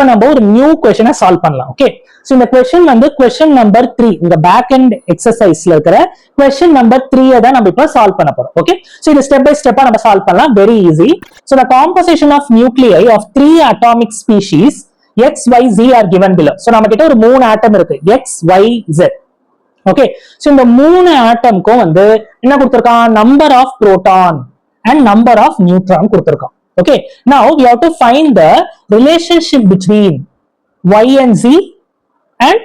நம்ம ஒரு நியூ கொஸ்டினை சால்வ் பண்ணலாம். ஓகே, சோ இந்த கொஸ்டின் வந்து கொஸ்டின் நம்பர் 3, இந்த பேக் எண்ட் எக்ஸசைஸ்ல இருக்கிற கொஸ்டின் நம்பர் 3 தான் நம்ம இப்ப சால்வ் பண்ண போறோம். ஓகே, சோ இது ஸ்டெப் பை ஸ்டெப்பா நம்ம சால்வ் பண்ணலாம், very easy. So the composition of nuclei of 3 atomic species X, Y, Z are given below. So நம்ம கிட்ட ஒரு 3 ஆட்டம் இருக்கு, X, Y, Z. Okay, so இந்த 3 ஆட்டம்க்கும் வந்து என்ன கொடுத்திருக்கான், number of proton and number of neutron கொடுத்திருக்கான். Okay, now we have to find the relationship between Y and Z and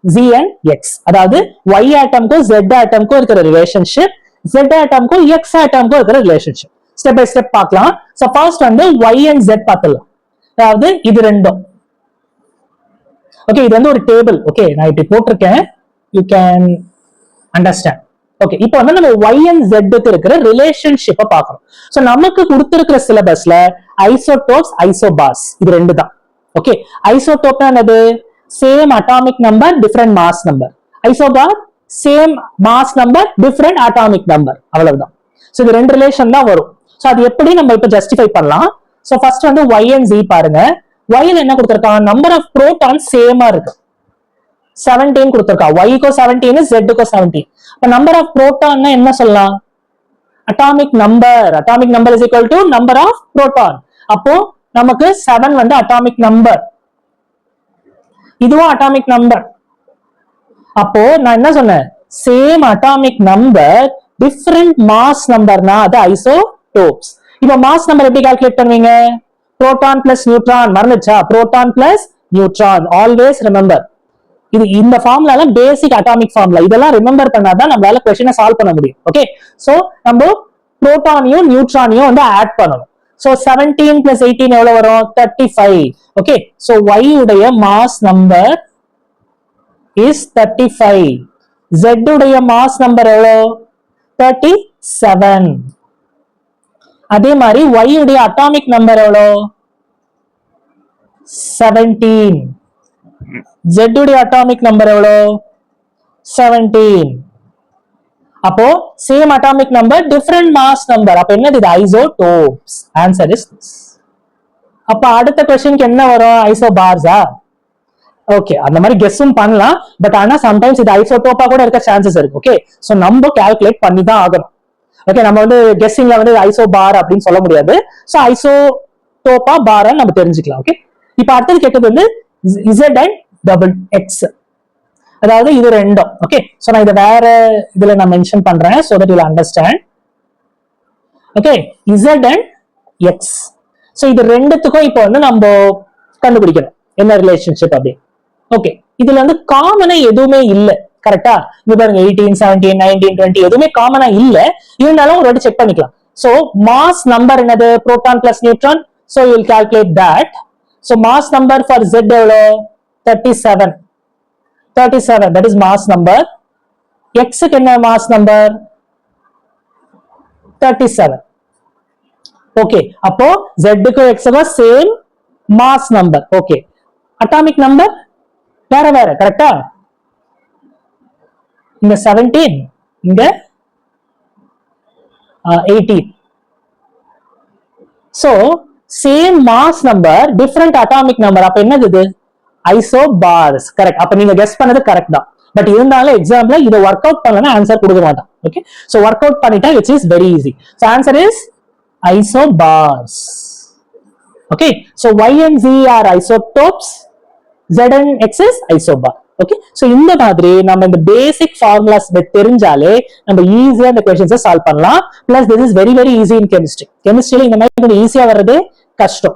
Z and X. அதாவது Y ஆட்டம்க்கும் Z ஆட்டம்க்கும் இருக்கிற relationship, Z ஆட்டம்க்கும் X ஆட்டம்க்கும் இருக்கிற relationship step by step பார்க்கலாம். So first வந்து Y and Z பார்த்துடலாம். அதாவது இது ரெண்டும். ஓகே, இது வந்து ஒரு டேபிள். ஓகே, நான் இப்படி போட்டிருக்கேன், you can understand. ஓகே, இப்போ வந்து நம்ம Y and Z க்கு இருக்கிற ரிலேஷன்ஷிப்பை பார்க்கணும். சோ நமக்கு கொடுத்திருக்கிற சிலபஸ்ல ஐசோடோப்ஸ், ஐசோபார்ஸ் இது ரெண்டு தான். ஓகே, ஐசோடோப்னா என்னது, same atomic number different mass number. Isobar same mass number different atomic number, அவ்வளவுதான். சோ இது ரெண்டு ரிலேஷன் தான் வரும். சோ அது எப்படி நம்ம இப்ப ஜஸ்டிஃபை பண்ணலாம். சோ ஃபர்ஸ்ட் வந்து Y and Z பாருங்க. Y ல என்ன கொடுத்திருக்கான், நம்பர் ஆஃப் புரோட்டான் சேமா இருக்கு, 17 கொடுத்திருக்கா. Y க்கு 17, Z க்கு 17. அப்ப நம்பர் ஆஃப் புரோட்டான்னா என்ன சொல்லலாம், atomic number. Atomic number is equal to number of proton. அப்போ நமக்கு 7 வந்து அட்டாமிக் நம்பர், இதுவும் அட்டாமிக் நம்பர். அப்போ நான் என்ன சொன்னேன், same atomic number different mass நம்பர்னா அது ஐசோடோப்ஸ். இப்போ மாஸ் நம்பர் எப்படி கால்குலேட் பண்ணுவீங்க, புரோட்டான் பிளஸ் நியூட்ரான், மறந்துச்சா, proton plus neutron, always remember. இது இந்த ஃபார்முலால பேசிக் அட்டாமிக் ஃபார்முலா, இதெல்லாம் ரிமெம்பர் பண்ணாதான் நம்மளால क्वेश्चனை சால்வ் பண்ண முடியும். ஓகே, சோ நம்ம புரோட்டானையும் நியூட்ரானையும் வந்து ஆட் பண்ணணும். சோ 17 plus 18 எவ்வளவு வரும், 35. ஓகே, சோ Y உடைய மாஸ் நம்பர் இஸ் 35, Z உடைய மாஸ் நம்பர் எவ்வளவு, 37. அதே மாதிரி Y உடைய அட்டாமிக் நம்பர் எவ்வளவு, 17. Z உடைய அட்டாமிக் நம்பர் எவ்வளோ, 17. அப்போ same atomic number different mass number, அப்ப என்னது, இது ஐசோடோப்ஸ். Answer is this. அப்ப அடுத்த क्वेश्चनக்கு என்ன வரும், ஐசோபார்ஸா. ஓகே, அந்த மாதிரி கெஸ்ஸும் பண்ணலாம், பட் ஆனா சம்டைம்ஸ் இது ஐசோடோப்பா கூட இருக்க சான்சஸ் இருக்கு. ஓகே, சோ நம்ம கால்குலேட் பண்ணி தான் ஆகணும். ஓகே, நம்ம வந்து கெஸ்ஸிங்ல வந்து ஐசோபார் அப்படின்னு சொல்ல முடியாது. சோ ஐசோடோப்பா பாரா நம்ம தெரிஞ்சுக்கலாம். ஓகே, இப்ப அடுத்தது கேட்டது வந்து Z and double X, அதாவது இது ரெண்டும். ஓகே, சோ நான் இத வேற இதுல நான் மென்ஷன் பண்றேன் so that you will understand. Okay, Z and X. So இது ரெண்டுத்துக்கும் இப்போ வந்து நம்ம கண்டுபிடிக்கணும் என்ன ரிலேஷன்ஷிப் அப்படி. ஓகே, இதுல வந்து காமனா எதுவுமே இல்ல, கரெக்டா. இங்க பாருங்க 18, 17, 19, 20 எதுவுமே காமனா இல்ல, இருந்தாலும் ஒரு வாட்டி செக் பண்ணிக்கலாம். சோ மாஸ் நம்பர் என்னது, proton plus neutron. So you will calculate that. So mass number for Z எவ்வளோ, 37. 37, that is mass number. X க்கு என்ன mass number, 37. Okay, அப்போ Z க்கு X க்கு same mass number. Okay, atomic number வேற வேற, கரெக்டா. இங்க 17, இங்க 18. So same mass number different atomic number, அப்ப என்னது இது, ஐசோபார்ஸ். கரெக்ட். அப்ப நீங்க கெஸ் பண்ணது கரெக்ட் தான், பட் இருந்தாலும் எக்ஸாம்ல இதை ஒர்க் அவுட் பண்ணலன்னா ஆன்சர் கொடுக்க மாட்டான். ஓகே, சோ ஒர்க் அவுட் பண்ணிட்டா which is very easy. So answer is isobars. Okay, so Y and Z are isotopes, Z and X is isobar. Okay, so இந்த மாதிரி நம்ம இந்த பேசிக் ஃபார்முலாஸ் தெரிஞ்சாலே நம்ம ஈஸியா இந்த क्वेश्चंस சால்வ் பண்ணலாம். Plus this is very very easy in chemistry. கெமிஸ்ட்ரியில இந்த மாதிரி கொஞ்சம் ஈஸியா வர்றது கஷ்டம்.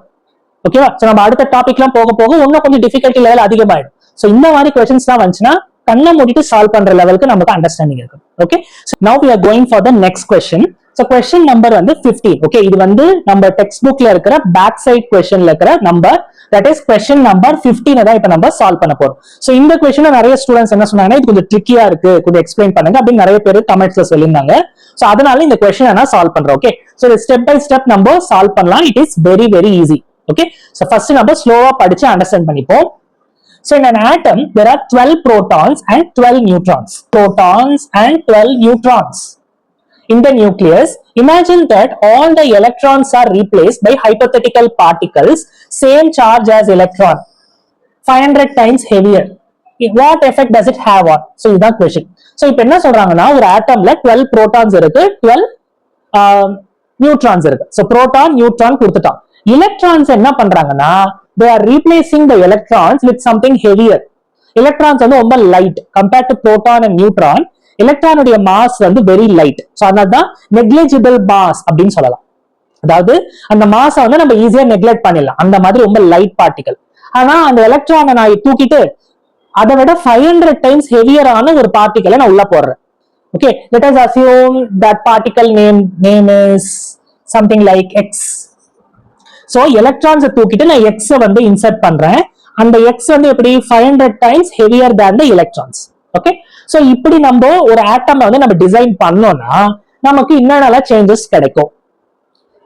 ஓகேவா, சோ நம்ம அடுத்த டாபிக்லாம் போக போக இன்னும் கொஞ்சம் டிஃபிகல்ட்டி லெவல் அதிகமாயிடும். சோ இந்த மாதிரி क्वेश्चंसலாம் வந்துச்சுன்னா கண்ணை மூடிட்டு சால்வ் பண்ற லெவலுக்கு நமக்கு அண்டர்ஸ்டாண்டிங் இருக்கும். ஓகே, சோ நவ we are going for the next question. So question number வந்து 15. Okay, இது வந்து நம்ம டெக்ஸ்ட் புக்ல இருக்கிற பேக் சைடு क्वेश्चनல இருக்கிற number, that is question number 15 தான் இப்ப நம்ம சால்வ் பண்ண போறோம். சோ இந்த क्वेश्चन நிறைய ஸ்டூடண்ட்ஸ் என்ன சொன்னாங்கன்னா இது கொஞ்சம் ட்ரிக்கியா இருக்கு, கொஞ்சம் எக்ஸ்பிளைன் பண்ணுங்க அப்படி நிறைய பேர் கமெண்ட்ஸ்ல சொல்லிருந்தாங்க. சோ அதனால இந்த क्वेश्चन நான் சால்வ் பண்றேன். Okay, so step by step நம்ம சால்வ் பண்ணலாம். It is very very easy. Okay, so first நம்ம ஸ்லோவா படிச்சு அண்டர்ஸ்டாண்ட் பண்ணிப்போம். So in an atom there are 12 protons and 12 neutrons. Protons and 12 neutrons. In the nucleus, imagine that all the electrons are replaced by hypothetical particles same charge as electron. 500 times heavier. What effect does it have on? So இதுதான் question. So இப்போ என்ன சொல்றாங்கன்னா ஒரு ஆட்டம்ல 12 protons இருக்கு, 12 neutrons இருக்கு. So proton, neutron கொடுத்துட்டான். Electrons என்ன பண்றாங்கன்னா they are replacing the electrons with something heavier. Electrons வந்து ரொம்ப light compared to proton and neutron. எலக்ட்ரானுடைய மாஸ் வந்து வெரி லைட். ஸோ அதனால்தான் நெக்லிஜிபிள் மாஸ் அப்படின்னு சொல்லலாம். அதாவது அந்த மாஸை வந்து நம்ம ஈஸியா நெக்லெக்ட் பண்ணிடலாம், அந்த மாதிரி ரொம்ப லைட் பார்ட்டிகல். ஆனா அந்த எலக்ட்ரானை நான் தூக்கிட்டு அதை விட 500 டைம்ஸ் ஹெவியரான ஒரு பார்ட்டிகலை நான் உள்ள போடுறேன். Okay, let us assume that particle name is something like x. so electrons தூக்கிட்டு நான் x வந்து இன்சர்ட் பண்றேன். அந்த x வந்து எப்படி 500 times heavier than the electrons. Okay, so இப்படி நம்ம ஒரு ஆட்டம் வந்து நம்ம டிசைன் பண்ணோம்னா நமக்கு என்னென்ன சேஞ்சஸ் கிடைக்கும்.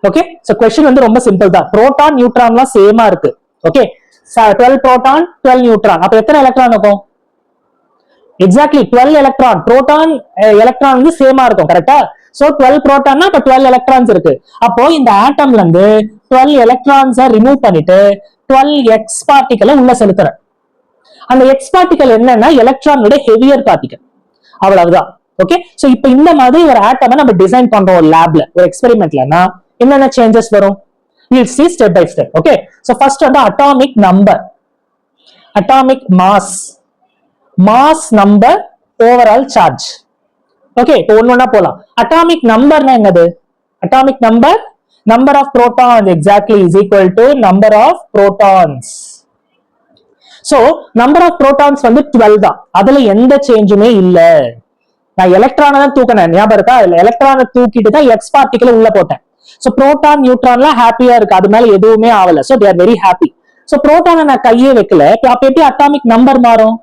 ஓகே, சோ क्वेश्चन வந்து ரொம்ப சிம்பிள் தான். புரோட்டான் நியூட்ரான்லாம் சேமா இருக்கு. ஓகே, 12 புரோட்டான் 12 நியூட்ரான், அப்ப எத்தனை எலக்ட்ரான் இருக்கும்? Exactly 12 electron. புரோட்டான் எலக்ட்ரான் வந்து சேமா இருக்கும், கரெக்டா? சோ 12 புரோட்டான்னா அப்ப 12 எலக்ட்ரான்ஸ் இருக்கு. அப்போ இந்த ஆட்டம்ல இருந்து 12 எலக்ட்ரான்ஸை ரிமூவ் பண்ணிட்டு 12 எக்ஸ் பார்ட்டிகளை உள்ள செலுத்துறேன். அந்த எக்ஸ் பார்ட்டிகல் என்னன்னா எலக்ட்ரானோட ஹெவியர் பார்ட்டிகல், அவ்வளவுதான். ஓகே, சோ இப்போ இந்த மாதிரி ஒரு ஆட்டமை நம்ம டிசைன் பண்றோம் ஒரு லேப்ல, ஒரு எக்ஸ்பெரிமெண்ட்லனா என்னென்ன சேஞ்சஸ் வரும்? we'll see step by step. okay, so first வந்து atomic number, atomic mass, mass number, overall charge. okay, இப்போ ஒண்ணா போலாம். atomic number னா என்னது? atomic number, number of protons exactly is equal to number of protons. so number of protons வந்து 12 தான், அதுல எந்த சேஞ்சுமே இல்ல. நான் எலக்ட்ரானை தான் தூக்கினேன், ஞாபகம் இருக்கா? எலக்ட்ரானை தூக்கிட்டு தான் எக்ஸ் பார்ட்டிகல் உள்ள போட்டேன். சோ புரோட்டான் நியூட்ரான்லாம் ஹாப்பியா இருக்கு, அது மேல எதுவுமே ஆகல. So they are very happy. So புரோட்டானை நான் கையே வைக்கல, அப்ப எப்படி அட்டாமிக் நம்பர் மாறும்?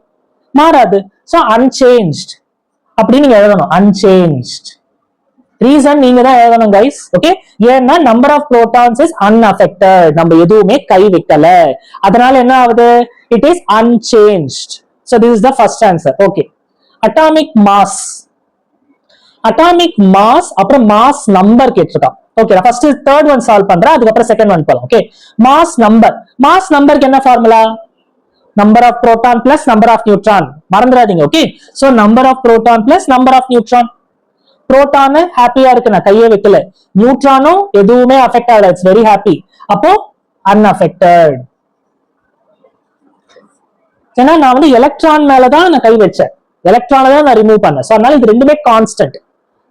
மாறாது. சோ unchanged அப்படி நீங்க எழுதணும், unchanged. ரீசன் நீங்க தான் எழுதணும் கைஸ். ஓகே, ஏன்னா number of protons is unaffected, நம்ம எதுவுமே கை வைக்கல, அதனால என்ன ஆகுது? it is unchanged. so this is the first answer. okay, atomic mass, atomic mass அப்புறம் மாஸ் நம்பர் கேட்டிருக்கான். ஓகே, நான் ஃபர்ஸ்ட் தேர்ட் ஒன் சால்வ் பண்றேன், அதுக்கு அப்புறம் செகண்ட் ஒன் போலாம். Okay, mass number. மாஸ் நம்பருக்கு என்ன formula? Number of proton plus number of neutron, மறந்துடாதீங்க. Okay, so number of proton plus number of neutron. Proton ஹாப்பியா இருக்கு, நான் கையே வைக்கல. நியூட்ரானும் எதுவுமே அஃபெக்ட் ஆகல, இட்ஸ் வெரி ஹாப்பி. அப்போ அன்அஃபெக்டட். ஏன்னா நான் வந்து எலக்ட்ரான் மேலதான் நான் கை வச்சேன், எலக்ட்ரானை தான் நான் ரிமூவ் பண்ணேன். சோ அதனால இது ரெண்டுமே கான்ஸ்டன்ட்,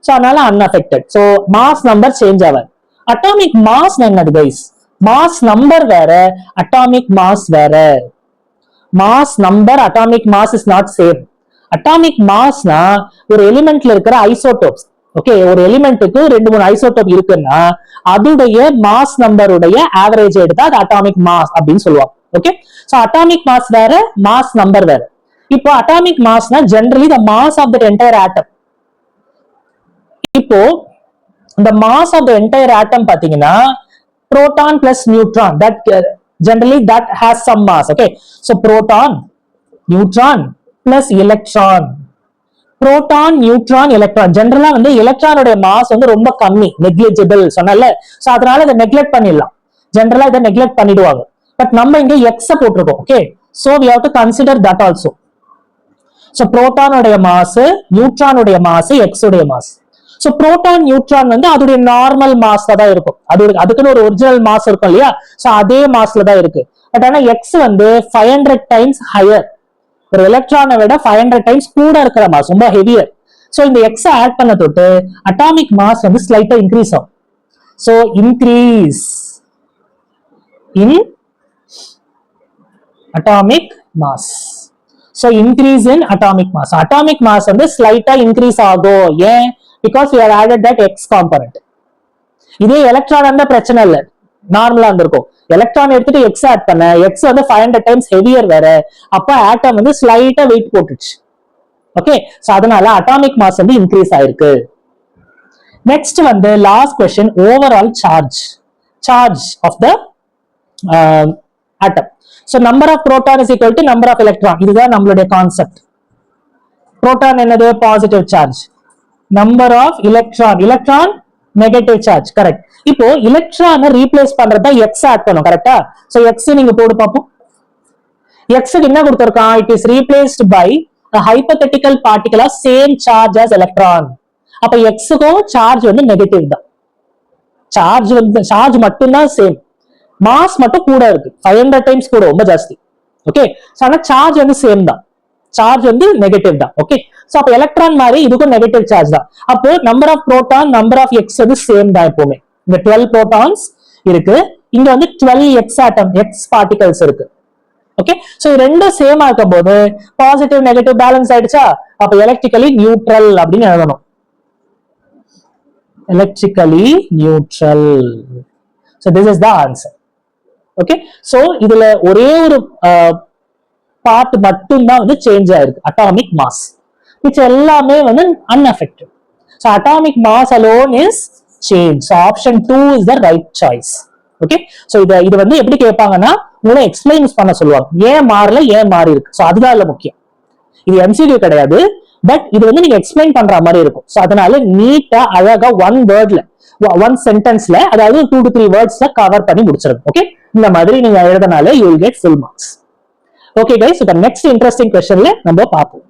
சோ அதனால unaffected. So mass number change ஆகாது. அட்டாமிக் மாஸ் என்னது கைஸ்? மாஸ் நம்பர் வேற, அட்டாமிக் மாஸ் வேற. Mass number, atomic mass is not same. Atomic மாஸ்னா ஒரு எலிமெண்ட்ல இருக்கிற ஐசோடோப்ஸ். ஓகே, ஒரு எலிமெண்ட்டுக்கு 2-3 ஐசோடோப் இருக்குன்னா அதுடைய மாஸ் நம்பருடைய ஆவரேஜ் எடுத்தா அது அட்டாமிக் மாஸ் அப்படின்னு சொல்லுவாங்க. ஓகே, சோ அட்டாமிக் மாஸ் வேற, மாஸ் நம்பர் வேற. இப்போ அட்டாமிக் மாஸ்னா generally the mass of the entire atom. இப்போ இந்த mass of the entire atom பாத்தீங்கன்னா proton plus neutron, that generally that has some mass. okay, so proton, neutron plus electron, proton, neutron, electron. ஜெனரலா வந்து எலக்ட்ரானோட mass வந்து ரொம்ப கம்மி, negligible சொன்னல. So அதனால இதை நெக்லெக்ட் பண்ணிடலாம், ஜெனரலா இதை நெக்லெக்ட் பண்ணிடுவாங்க. பட் நம்ம இங்க எக்ஸ் போட்டிருக்கோம். Okay, so we have to consider that also. So புரோட்டானோட மாஸ், நியூட்ரானோட மாஸ், எக்ஸ் உடைய மாஸ். சோ புரோட்டான் நியூட்ரான் வந்து அதோட நார்மல் மாஸ்ல தான் இருக்கும், அதுக்குன்னு ஒரு ஒரிஜினல் மாஸ் இருக்கும் இல்லையா? சோ அதே மாஸ்ல தான் இருக்கு. பட் ஆனா எக்ஸ் வந்து 500 டைம்ஸ் ஹையர், ஒரு எலக்ட்ரானை விட 500 டைம்ஸ் கூட இருக்கிற மாஸ், ரொம்ப ஹெவியர். சோ இந்த எக்ஸ் ஆட் பண்ண தொட்டு அட்டாமிக் மாஸ் வந்து ஸ்லைட்டா இன்க்ரீஸ் ஆகும். So increase in atomic mass. So increase in atomic mass, atomic mass வந்து ஸ்லைட்டா இன்க்ரீஸ் ஆகும். ஏன்? because we have added that x component. இதே எலக்ட்ரான் இருந்தா பிரச்சனை இல்ல, நார்மலா இருந்திருக்கும். எலக்ட்ரான் எடுத்துட்டு எக்ஸ் ஆட் பண்ண, எக்ஸ் வந்து 500 டைம்ஸ் ஹெவியர் வேற, அப்ப ஆட்டம் வந்து ஸ்லைட்டா வெயிட் போட்டுச்சு. ஓகே, சோ அதனால அட்டாமிக் மாஸ் வந்து இன்க்ரீஸ் ஆயிருக்கு. நெக்ஸ்ட் வந்து last question, overall charge, charge of the atom. So number of proton is equal to number of electron, இதுதான் நம்மளுடைய கான்செப்ட். புரோட்டான் என்னது? Positive charge. Number of electron, electron negative charge, correct. இப்போ எலக்ட்ரானை replace பண்றதா X add பண்ணும், கரெக்டா? So X நீங்க போடு பாப்போம். x என்ன கொடுத்திருக்கான், it is replaced by a hypothetical particle of same charge as electron. அப்ப x க்கும் சார்ஜ் வந்து நெகட்டிவ் தான், சார்ஜ் மட்டும்தான் சேம், மாஸ் மட்டும் கூட இருக்கு, 500 டைம்ஸ் கூட, ரொம்ப ஜாஸ்தி. ஓகே, ஆனா சார்ஜ் வந்து சேம் தான், சார்ஜ் வந்து நெகட்டிவ் தான். ஓகே, சோ அப்ப எலக்ட்ரான் மாதிரி இதுக்கும் நெகட்டிவ் சார்ஜ் தான். அப்போ number of proton, number of X வந்து சேம் தான் எப்பவுமே. இங்க 12 புரோட்டான்ஸ் இருக்கு, இங்க வந்து 12 எக்ஸ் ஆட்டம், எக்ஸ் பார்ட்டிகல்ஸ் இருக்கு. ஓகே, சோ ரெண்டும் சேமா இருக்கும் போது பாசிட்டிவ் நெகட்டிவ் பேலன்ஸ் ஆயிடுச்சா, அப்ப எலக்ட்ரிக்கலி நியூட்ரல் அப்படின்னு எழுதணும். Electrically neutral. So this is the answer. Okay, so இதுல ஒரே ஒரு பார்ட் மட்டும் தான் வந்து சேஞ்ச் ஆயிருக்கு, அட்டாமிக் மாஸ். மிச்ச எல்லாமே வந்து unaffected. So atomic mass alone is change. So option 2 is the right choice. Okay, so இது வந்து எப்படி கேட்பாங்கன்னா உங்களை எக்ஸ்பிளைன் பண்ண சொல்லுவாங்க, ஏன் மாறல, ஏன் மாறி இருக்கு. சோ அதுதான் இல்ல முக்கியம். இது MCQ கிடையாது, பட் இது வந்து நீங்க எக்ஸ்பிளைன் பண்ற மாதிரி இருக்கும். சோ அதனால நீட்டா அழகா ஒன் வேர்ட்ல, ஒன் சென்டென்ஸ்ல, அதாவது 2 to 3 வேர்ட்ஸ்ல கவர் பண்ணி முடிச்சிருங்க. ஓகே, இந்த மாதிரி நீங்க எழுதினாலே you will get full marks. Okay guys, இப்போ நெக்ஸ்ட் இன்ட்ரெஸ்டிங் क्वेश्चनல நம்ம பார்ப்போம்.